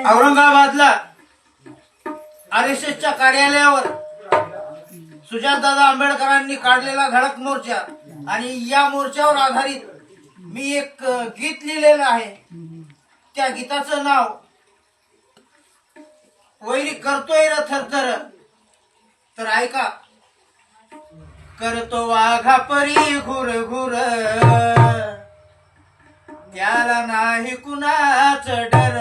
औरंगाबादला RSSच्या कार्यालयावर सुजातदादा आंबेडकरांनी काढलेला धडक मोर्चा आणि या मोर्चावर आधारित मी एक गीत लिहिलेलं आहे. त्या गीताचं नाव वैरी करतोय र थरथर. तर ऐका. करतो वाघा परी घुर घुर, त्याला नाही कुणाच डर.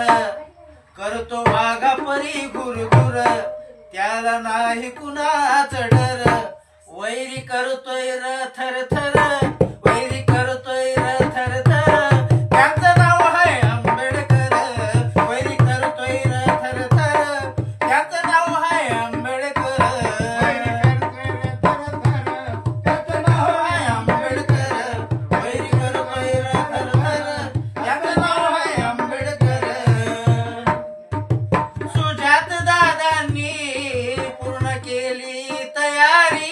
करतो वाघा परी घुर घुर, त्याला नाही कुणाच डर. वैरी करतोय र थर थर, वैरी करतोय र थर थर. त्यांचं नाव आहे आंबेडकर. वैरी करतोय र थर थर, त्यांचं नाव आहे आंबेडकर. त्याचं नाव आहे आंबेडकर. वैरी करतोय र थर थर, त्याचं नाव आहे आंबेडकर. सुजात दादांनी पूर्ण केली तयारी.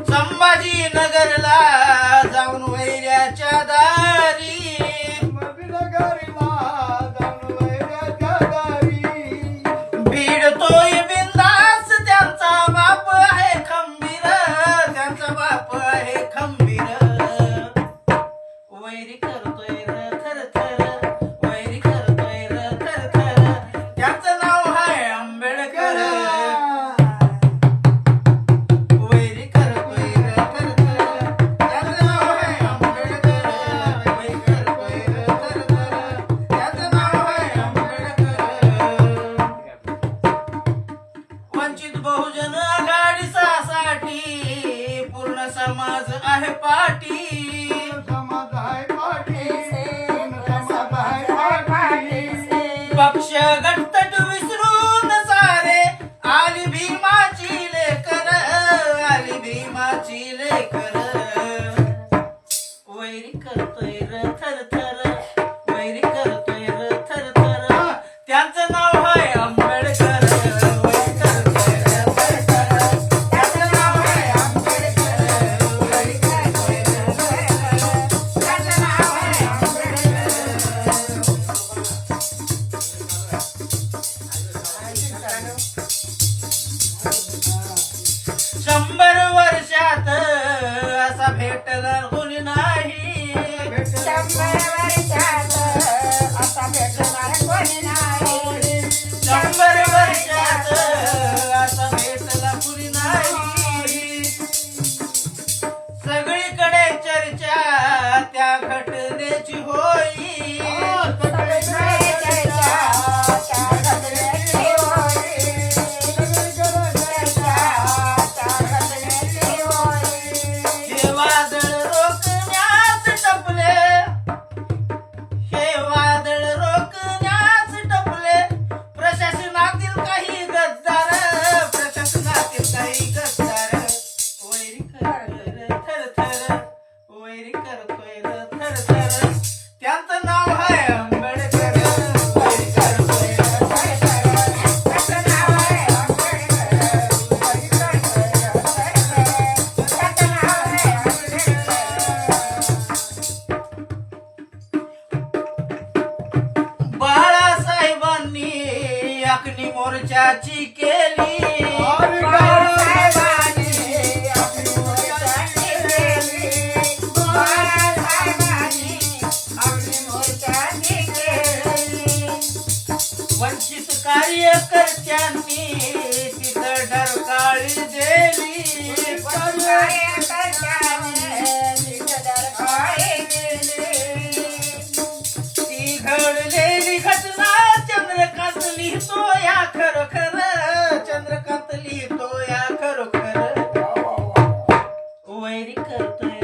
संभाजीनगरला जाऊन वैऱ्याच्या दारी. भिडतोय बिंदास, त्यांचा बाप आहे खंबीर. त्यांचा बाप आहे खंबीर. वैरी करतोय र थर थर, वैरी करतोय र थर थर. त्यांचं नाव आहे आंबेडकर. वैरी करतोय र थर थर, त्याचं नाव आहे आंबेडकर. वैरी करतोय र थर थर, त्याचं नाव आहे आंबेडकर. वंचित बहुजन आघाडीसाठी पूर्ण समाज आहे पाठी. पक्ष गटतट विसरून सारे आली भीमाची लेकर. आली भीमाची लेकर. वैरी करतोय र थर थर, वैरी करतोय र थर थर. त्यांचं नाव आहे आंबेडकर. वैरी करतोय र थर थर, त्यांचं नाव आहे आंबेडकर. वैरी करतोय र थर थर, त्यांचं नाव आहे आंबेडकर. शंभर वर्षात असा भेटला कोणी नाही. 100 वर्षात असा भेटणार कोणी नाही. 100 वर्षात असा भेटला कुणी नाही. सगळीकडे चर्चा त्या घटनेची होई. हे वादळ रोखण्यास टपले, हे वादळ रोखण्यास टपले प्रशासनातील काही गद्दार. प्रशासनातील काही गद्दार. वैरी करतोय र थर थर, वैरी करतोय र थर थर. त्यांचं नाव आहे आंबेडकर. वैरी करतोय र थर थर, त्याचं नाव आहे आंबेडकर. वैरी करतोय र थर थर, त्याचं नाव आहे आंबेडकर. बाळासाहेबांनी आखणी मोर्चाची केली. बाळासाहेबांनी आपली मोर्चाची केली. बाळासाहेबांनी आपली मोर्चाची केली. वंचित कार्यकर्त्यांनी तिथं ढरकाळी दिली. ती घडलेली घटना चंद्रकांत लिहितो या खरोखर. चंद्रकांत लिहितो या खरोखर. वैरी करतोय